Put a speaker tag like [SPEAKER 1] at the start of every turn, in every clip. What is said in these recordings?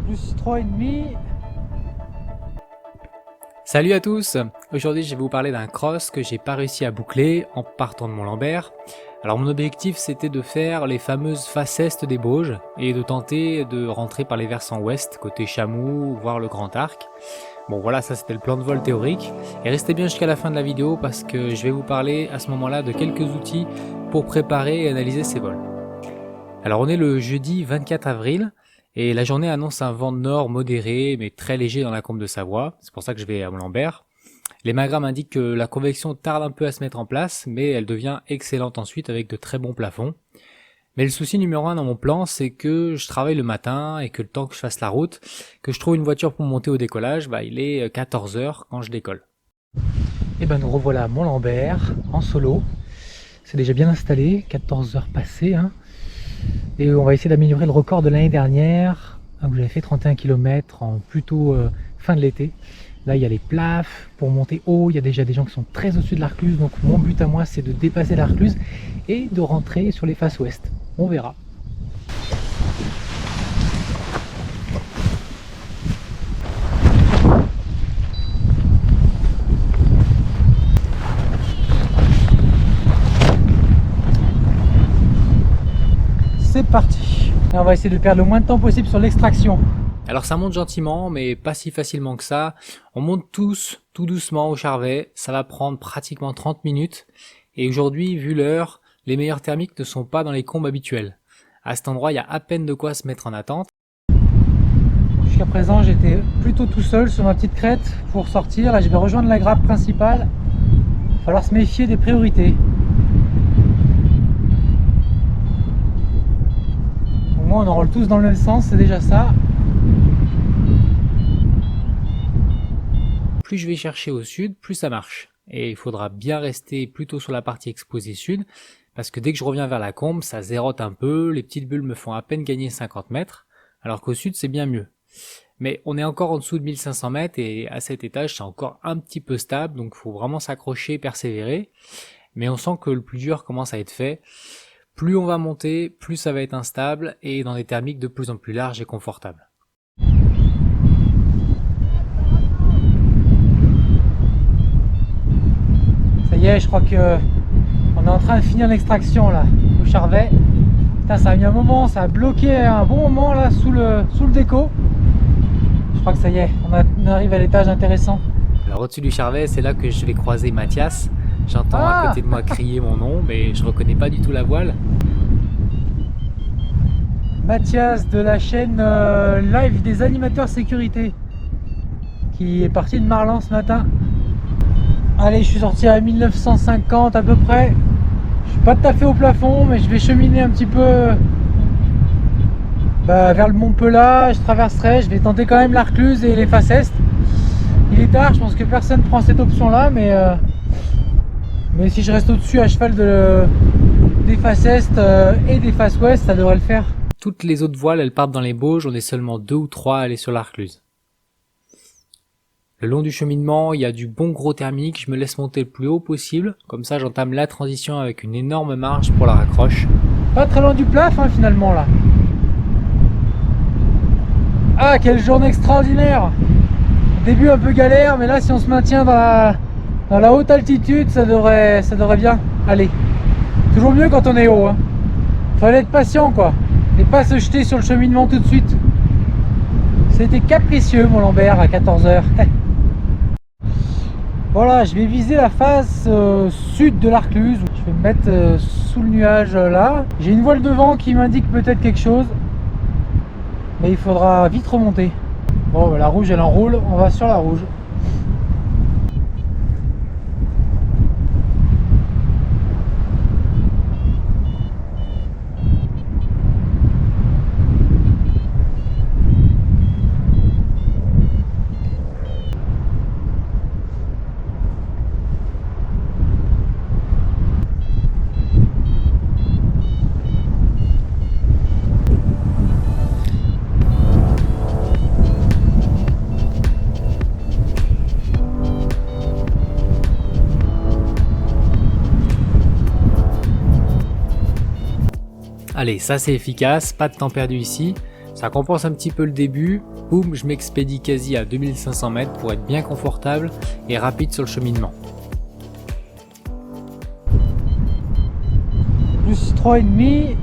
[SPEAKER 1] plus 3,5.
[SPEAKER 2] Salut à tous! Aujourd'hui je vais vous parler d'un cross que j'ai pas réussi à boucler en partant de Mont-Lambert. Alors mon objectif c'était de faire les fameuses faces est des Bauges et de tenter de rentrer par les versants ouest, côté Chamoux, voire le Grand Arc. Bon voilà, ça c'était le plan de vol théorique. Et restez bien jusqu'à la fin de la vidéo parce que je vais vous parler à ce moment-là de quelques outils pour préparer et analyser ces vols. Alors on est le jeudi 24 avril. Et la journée annonce un vent de nord modéré, mais très léger dans la combe de Savoie. C'est pour ça que je vais à Mont-Lambert. Les magrammes indiquent que la convection tarde un peu à se mettre en place, mais elle devient excellente ensuite avec de très bons plafonds. Mais le souci numéro 1 dans mon plan, c'est que je travaille le matin et que le temps que je fasse la route, que je trouve une voiture pour monter au décollage, il est 14 h quand je décolle.
[SPEAKER 1] Et ben nous revoilà à Mont-Lambert en solo. C'est déjà bien installé, 14 h passées. Et on va essayer d'améliorer le record de l'année dernière, où j'avais fait 31 km en plutôt fin de l'été. Là il y a les plafs pour monter haut, il y a déjà des gens qui sont très au-dessus de l'Arcluse, donc mon but à moi c'est de dépasser l'Arcluse et de rentrer sur les faces ouest. On verra. C'est parti. Et on va essayer de perdre le moins de temps possible sur l'extraction.
[SPEAKER 2] Alors ça monte gentiment, mais pas si facilement que ça. On monte tous tout doucement au Charvet, ça va prendre pratiquement 30 minutes. Et aujourd'hui, vu l'heure, les meilleurs thermiques ne sont pas dans les combes habituelles. À cet endroit, il y a à peine de quoi se mettre en attente.
[SPEAKER 1] Jusqu'à présent, j'étais plutôt tout seul sur ma petite crête pour sortir. Là, je vais rejoindre la grappe principale. Il va falloir se méfier des priorités. Au moins, on enroule tous dans le même sens, c'est déjà ça.
[SPEAKER 2] Plus je vais chercher au sud, plus ça marche. Et il faudra bien rester plutôt sur la partie exposée sud, parce que dès que je reviens vers la combe, ça zérote un peu, les petites bulles me font à peine gagner 50 mètres, alors qu'au sud c'est bien mieux. Mais on est encore en dessous de 1500 mètres et à cet étage c'est encore un petit peu stable, donc il faut vraiment s'accrocher et persévérer. Mais on sent que le plus dur commence à être fait. Plus on va monter, plus ça va être instable et dans des thermiques de plus en plus larges et confortables.
[SPEAKER 1] Ça y est, je crois que on est en train de finir l'extraction là, au Charvet. Putain, ça a mis un moment, ça a bloqué un bon moment là sous le déco. Je crois que ça y est, on arrive à l'étage intéressant.
[SPEAKER 2] Alors au-dessus du Charvet, c'est là que je vais croiser Mathias. J'entends à côté de moi crier mon nom, mais je reconnais pas du tout la voile.
[SPEAKER 1] Mathias de la chaîne live des animateurs sécurité, qui est parti de Marlan ce matin. Allez, je suis sorti à 1950 à peu près. Je suis pas tout à fait au plafond, mais je vais cheminer un petit peu vers le Mont Pelat. Je traverserai, je vais tenter quand même l'Arcluse et les faces est. Il est tard, je pense que personne prend cette option là, mais si je reste au-dessus à cheval des faces est et des faces ouest, ça devrait le faire.
[SPEAKER 2] Toutes les autres voiles, elles partent dans les Bauges, on est seulement 2 ou 3 à aller sur l'Arcluse. Le long du cheminement, il y a du bon gros thermique, je me laisse monter le plus haut possible, comme ça j'entame la transition avec une énorme marge pour la raccroche.
[SPEAKER 1] Pas très loin du plaf finalement là. Ah, quelle journée extraordinaire! Début un peu galère, mais là si on se maintient dans la haute altitude, ça devrait bien aller. Toujours mieux quand on est haut. Fallait être patient quoi, et pas se jeter sur le cheminement tout de suite. C'était capricieux Mont-Lambert à 14 h. Voilà, je vais viser la face sud de l'Arcluse. Je vais me mettre sous le nuage là. J'ai une voile de vent qui m'indique peut-être quelque chose, mais il faudra vite remonter. Bon, la rouge elle enroule, on va sur la rouge.
[SPEAKER 2] Allez, ça c'est efficace, pas de temps perdu ici. Ça compense un petit peu le début, boum, je m'expédie quasi à 2500 mètres pour être bien confortable et rapide sur le cheminement.
[SPEAKER 1] Plus 3,5.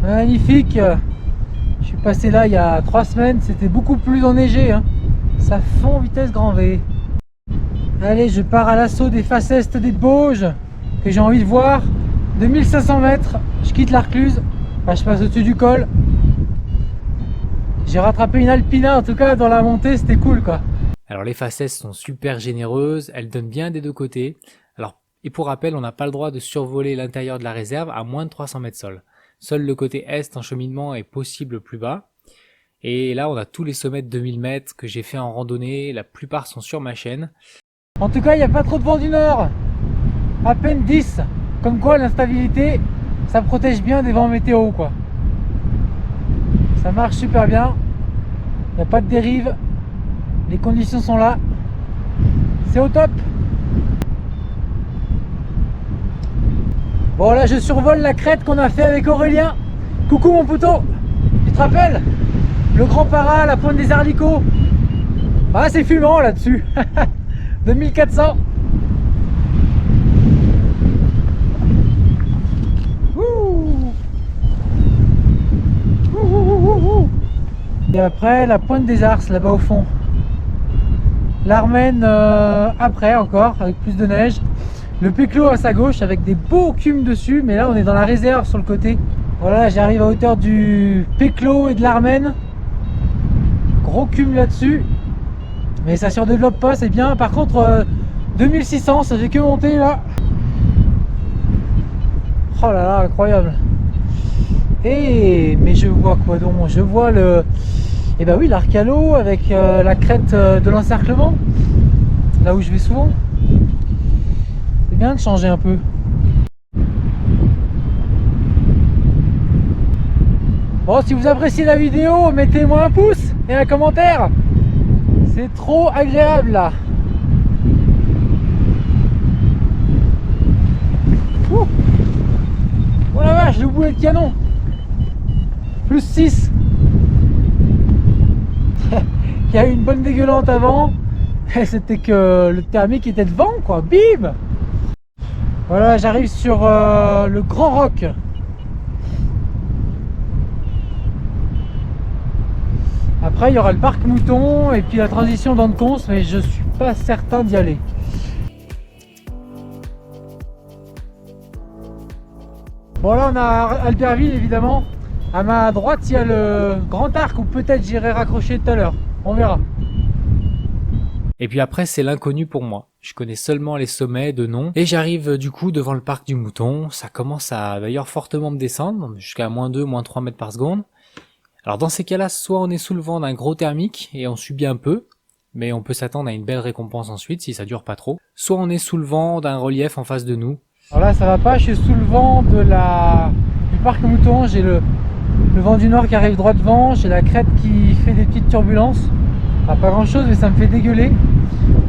[SPEAKER 1] Magnifique. Je suis passé là il y a 3 semaines, c'était beaucoup plus enneigé, hein. Ça fond vitesse grand V. Allez, je pars à l'assaut des Facestes des Bauges que j'ai envie de voir. 2500 mètres, je quitte l'Arcluse. Enfin, je passe au-dessus du col. J'ai rattrapé une Alpina, en tout cas dans la montée, c'était cool quoi.
[SPEAKER 2] Alors les Facestes sont super généreuses, elles donnent bien des deux côtés. Alors, et pour rappel, on n'a pas le droit de survoler l'intérieur de la réserve à moins de 300 mètres sol. Seul le côté est en cheminement est possible plus bas. Et là, on a tous les sommets de 2000 mètres que j'ai fait en randonnée, la plupart sont sur ma chaîne.
[SPEAKER 1] En tout cas, il n'y a pas trop de vent du nord. À peine 10. Comme quoi, l'instabilité, ça protège bien des vents météo, quoi. Ça marche super bien. Il n'y a pas de dérive. Les conditions sont là. C'est au top. Bon, là, je survole la crête qu'on a fait avec Aurélien. Coucou, mon poteau. Tu te rappelles? Le Grand Para, la pointe des Harlicots. Ah, c'est fumant là-dessus. 2400. Et après la pointe des Ars là-bas au fond. L'Armen après encore avec plus de neige. Le Péclo à sa gauche avec des beaux cumes dessus, mais là on est dans la réserve sur le côté. Voilà, j'arrive à hauteur du Péclo et de l'Armen. Gros cume là-dessus. Mais ça surdéveloppe pas, c'est bien. Par contre 2600, ça fait que monter là. Oh là là, incroyable. Et mais je vois quoi donc? Je vois le... Et ben oui, l'Arcalo avec la crête de l'encerclement. Là où je vais souvent. C'est bien de changer un peu. Bon, si vous appréciez la vidéo, mettez-moi un pouce et un commentaire. C'est trop agréable là. Ouh. Oh la vache, le boulet de canon. Plus 6. Il y a eu une bonne dégueulante avant. C'était que le thermique était devant quoi. Bim. Voilà, j'arrive sur le Grand Roc. Après il y aura le parc Mouton et puis la transition d'Ancons, mais je suis pas certain d'y aller. Bon là on a Albertville évidemment. À ma droite il y a le Grand Arc où peut-être j'irai raccrocher tout à l'heure. On verra.
[SPEAKER 2] Et puis après, c'est l'inconnu pour moi. Je connais seulement les sommets de nom. Et j'arrive du coup devant le parc du Mouton. Ça commence à d'ailleurs fortement me descendre, jusqu'à -2, -3 mètres par seconde. Alors dans ces cas-là, soit on est sous le vent d'un gros thermique et on subit un peu, mais on peut s'attendre à une belle récompense ensuite si ça dure pas trop. Soit on est sous le vent d'un relief en face de nous.
[SPEAKER 1] Alors là ça va pas, je suis sous le vent du parc Mouton. J'ai le vent du nord qui arrive droit devant, j'ai la crête qui fait des petites turbulences. Pas grand chose mais ça me fait dégueuler.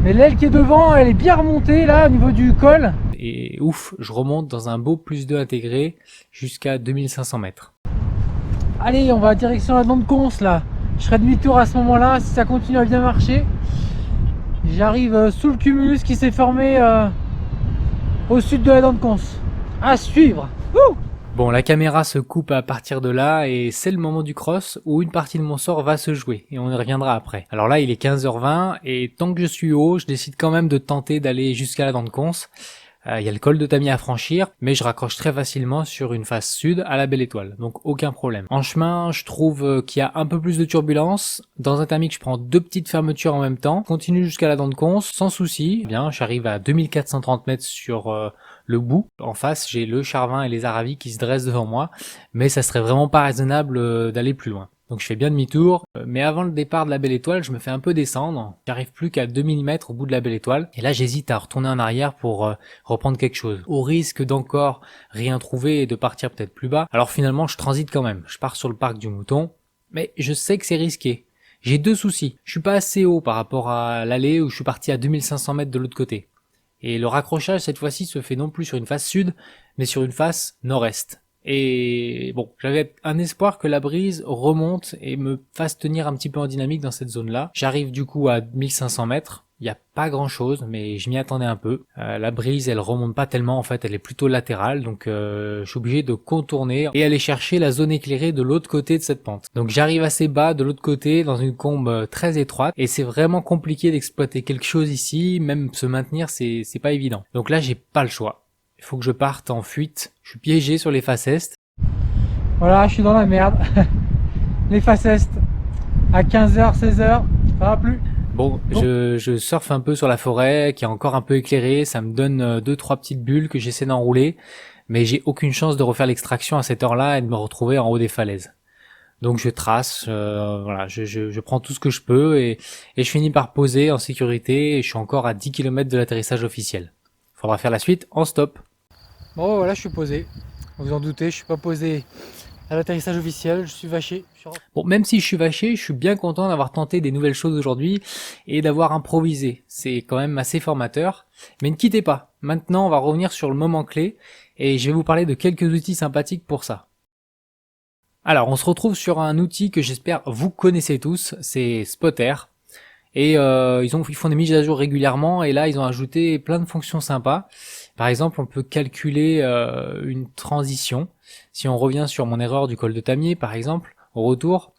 [SPEAKER 1] Mais l'aile qui est devant elle est bien remontée là au niveau du col.
[SPEAKER 2] Et ouf, je remonte dans un beau +2 intégré jusqu'à 2500 mètres.
[SPEAKER 1] Allez, on va direction la dent de Cons là. Je ferai demi-tour à ce moment là si ça continue à bien marcher. J'arrive sous le cumulus qui s'est formé au sud de la dent de Cons. À suivre. Ouh.
[SPEAKER 2] Bon, la caméra se coupe à partir de là et c'est le moment du cross où une partie de mon sort va se jouer et on y reviendra après. Alors là, il est 15h20 et tant que je suis haut, je décide quand même de tenter d'aller jusqu'à la dent de Cons. Il y a le col de Tamier à franchir, mais je raccroche très facilement sur une face sud à la Belle Étoile, donc aucun problème. En chemin, je trouve qu'il y a un peu plus de turbulence. Dans un thermique, je prends 2 petites fermetures en même temps, continue jusqu'à la dent de Cons, sans souci. Eh bien, j'arrive à 2430 mètres sur le bout. En face, j'ai le Charvin et les Aravis qui se dressent devant moi, mais ça serait vraiment pas raisonnable d'aller plus loin. Donc je fais bien demi-tour, mais avant le départ de la Belle Étoile, je me fais un peu descendre. J'arrive plus qu'à 2000 mètres au bout de la Belle Étoile. Et là, j'hésite à retourner en arrière pour reprendre quelque chose. Au risque d'encore rien trouver et de partir peut-être plus bas. Alors finalement, je transite quand même. Je pars sur le parc du Mouton. Mais je sais que c'est risqué. J'ai 2 soucis. Je suis pas assez haut par rapport à l'allée où je suis parti à 2500 mètres de l'autre côté. Et le raccrochage, cette fois-ci, se fait non plus sur une face sud, mais sur une face nord-est. Et bon, j'avais un espoir que la brise remonte et me fasse tenir un petit peu en dynamique dans cette zone-là. J'arrive du coup à 1500 mètres. Il n'y a pas grand chose, mais je m'y attendais un peu. La brise, elle remonte pas tellement, en fait, elle est plutôt latérale, donc je suis obligé de contourner et aller chercher la zone éclairée de l'autre côté de cette pente. Donc j'arrive assez bas de l'autre côté, dans une combe très étroite, et c'est vraiment compliqué d'exploiter quelque chose ici, même se maintenir, c'est pas évident. Donc là, j'ai pas le choix. Il faut que je parte en fuite. Je suis piégé sur les faces est.
[SPEAKER 1] Voilà, je suis dans la merde. Les faces est, à 15h, 16h, ça va plus.
[SPEAKER 2] Bon, je surfe un peu sur la forêt qui est encore un peu éclairée. Ça me donne 2-3 petites bulles que j'essaie d'enrouler. Mais j'ai aucune chance de refaire l'extraction à cette heure-là et de me retrouver en haut des falaises. Donc je trace, voilà, je prends tout ce que je peux et je finis par poser en sécurité. Et je suis encore à 10 km de l'atterrissage officiel. Faudra faire la suite en stop.
[SPEAKER 1] Bon voilà, je suis posé. Vous en doutez, je suis pas posé à l'atterrissage officiel, je suis vaché.
[SPEAKER 2] Bon, même si je suis vaché, je suis bien content d'avoir tenté des nouvelles choses aujourd'hui et d'avoir improvisé. C'est quand même assez formateur. Mais ne quittez pas. Maintenant, on va revenir sur le moment clé et je vais vous parler de quelques outils sympathiques pour ça. Alors, on se retrouve sur un outil que j'espère vous connaissez tous, c'est Spotter. Et ils font des mises à jour régulièrement et là ils ont ajouté plein de fonctions sympas. Par exemple, on peut calculer une transition. Si on revient sur mon erreur du col de Tamier par exemple, au retour,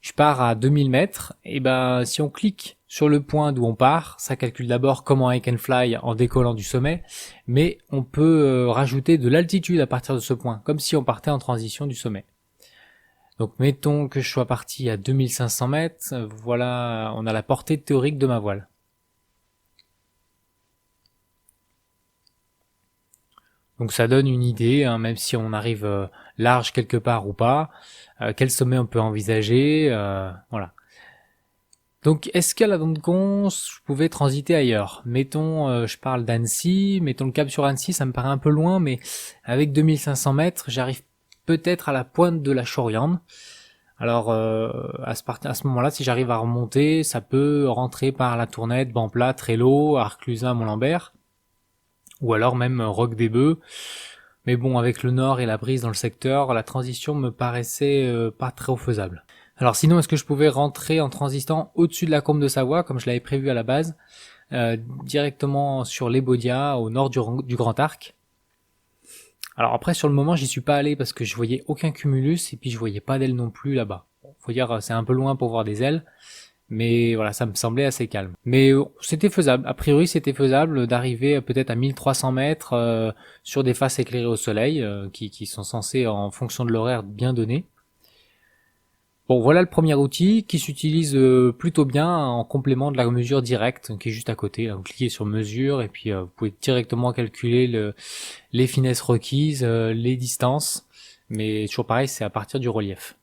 [SPEAKER 2] je pars à 2000 mètres, et ben si on clique sur le point d'où on part, ça calcule d'abord comment I can fly en décollant du sommet, mais on peut rajouter de l'altitude à partir de ce point, comme si on partait en transition du sommet. Donc mettons que je sois parti à 2500 mètres, voilà, on a la portée théorique de ma voile. Donc ça donne une idée, hein, même si on arrive large quelque part ou pas, quel sommet on peut envisager, voilà. Donc est-ce qu'à la Dent de Cons, je pouvais transiter ailleurs? Mettons, je parle d'Annecy, mettons le cap sur Annecy, ça me paraît un peu loin, mais avec 2500 mètres, j'arrive peut-être à la pointe de la Choriande. Alors à ce moment-là, si j'arrive à remonter, ça peut rentrer par la Tournette, Banplat, Trello, Arclusa, Mont-Lambert, ou alors même Roc des Bœufs. Mais bon, avec le nord et la brise dans le secteur, la transition me paraissait pas très faisable. Alors sinon, est-ce que je pouvais rentrer en transitant au-dessus de la combe de Savoie, comme je l'avais prévu à la base, directement sur les Baudias, au nord du Grand Arc? Alors après, sur le moment, j'y suis pas allé parce que je voyais aucun cumulus et puis je voyais pas d'ailes non plus là-bas. Faut dire, c'est un peu loin pour voir des ailes, mais voilà, ça me semblait assez calme. Mais c'était faisable. A priori, c'était faisable d'arriver peut-être à 1300 mètres sur des faces éclairées au soleil qui sont censées, en fonction de l'horaire, bien donner. Bon, voilà le premier outil qui s'utilise plutôt bien en complément de la mesure directe qui est juste à côté. Vous cliquez sur mesure et puis vous pouvez directement calculer les finesses requises, les distances, mais toujours pareil, c'est à partir du relief.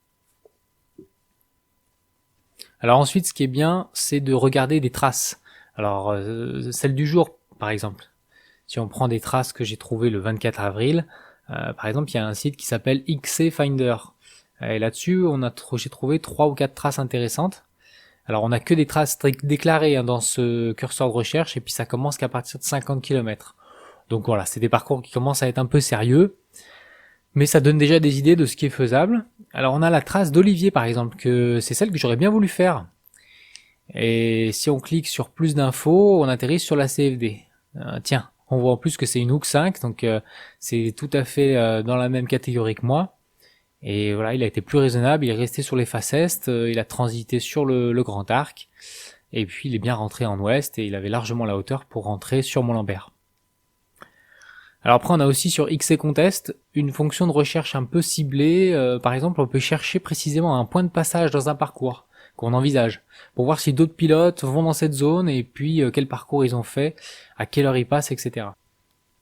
[SPEAKER 2] Alors ensuite, ce qui est bien, c'est de regarder des traces. Alors celle du jour, par exemple. Si on prend des traces que j'ai trouvées le 24 avril, par exemple, il y a un site qui s'appelle XC Finder. Et là-dessus, j'ai trouvé 3 ou 4 traces intéressantes. Alors on a que des traces déclarées hein, dans ce curseur de recherche, et puis ça commence qu'à partir de 50 km. Donc voilà, c'est des parcours qui commencent à être un peu sérieux, mais ça donne déjà des idées de ce qui est faisable. Alors on a la trace d'Olivier par exemple, que c'est celle que j'aurais bien voulu faire. Et si on clique sur plus d'infos, on atterrit sur la CFD. Tiens, on voit en plus que c'est une Hook 5, donc c'est tout à fait dans la même catégorie que moi. Et voilà, il a été plus raisonnable, il est resté sur les faces est, il a transité sur le Grand Arc, et puis il est bien rentré en ouest, et il avait largement la hauteur pour rentrer sur Mont-Lambert. Alors après, on a aussi sur XC Contest une fonction de recherche un peu ciblée. Par exemple, on peut chercher précisément un point de passage dans un parcours qu'on envisage, pour voir si d'autres pilotes vont dans cette zone, et puis quel parcours ils ont fait, à quelle heure ils passent, etc.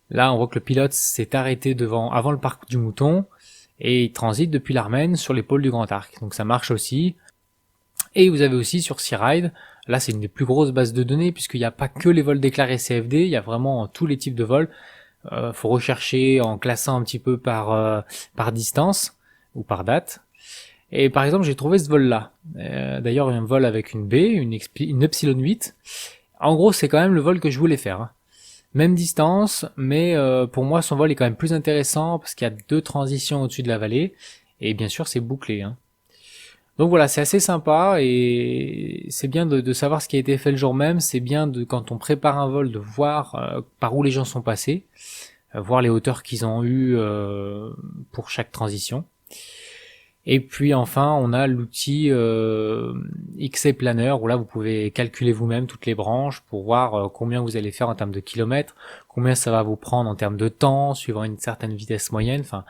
[SPEAKER 2] Là, on voit que le pilote s'est arrêté avant le parc du Mouton, et il transite depuis l'Armaine sur les pôles du Grand Arc. Donc ça marche aussi. Et vous avez aussi sur Searide, là c'est une des plus grosses bases de données puisqu'il n'y a pas que les vols déclarés CFD, il y a vraiment tous les types de vols. Faut rechercher en classant un petit peu par distance ou par date. Et par exemple j'ai trouvé ce vol-là. D'ailleurs un vol avec une B, une Epsilon 8. En gros c'est quand même le vol que je voulais faire. Même distance, mais pour moi son vol est quand même plus intéressant parce qu'il y a 2 transitions au-dessus de la vallée et bien sûr c'est bouclé, hein. Donc voilà, c'est assez sympa et c'est bien de savoir ce qui a été fait le jour même. C'est bien quand on prépare un vol de voir par où les gens sont passés, voir les hauteurs qu'ils ont eues pour chaque transition. Et puis enfin, on a l'outil XC Planner où là vous pouvez calculer vous-même toutes les branches pour voir combien vous allez faire en termes de kilomètres, combien ça va vous prendre en termes de temps, suivant une certaine vitesse moyenne. Enfin,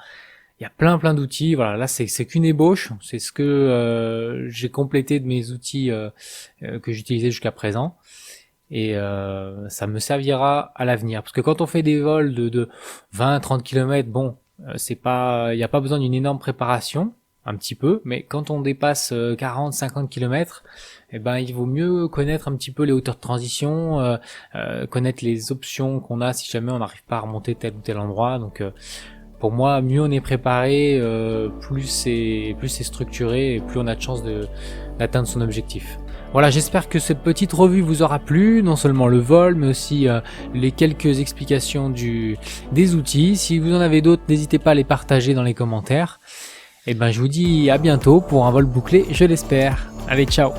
[SPEAKER 2] il y a plein d'outils. Voilà, là c'est qu'une ébauche. C'est ce que j'ai complété de mes outils que j'utilisais jusqu'à présent. Et ça me servira à l'avenir. Parce que quand on fait des vols de 20-30 km, bon, c'est pas, il n'y a pas besoin d'une énorme préparation. Un petit peu, mais quand on dépasse 40-50 km, eh ben il vaut mieux connaître un petit peu les hauteurs de transition, connaître les options qu'on a si jamais on n'arrive pas à remonter tel ou tel endroit. Donc pour moi, mieux on est préparé, plus c'est structuré et plus on a de chances d'atteindre son objectif. Voilà, j'espère que cette petite revue vous aura plu, non seulement le vol, mais aussi les quelques explications des outils. Si vous en avez d'autres, n'hésitez pas à les partager dans les commentaires. Et ben je vous dis à bientôt pour un vol bouclé, je l'espère. Allez, ciao!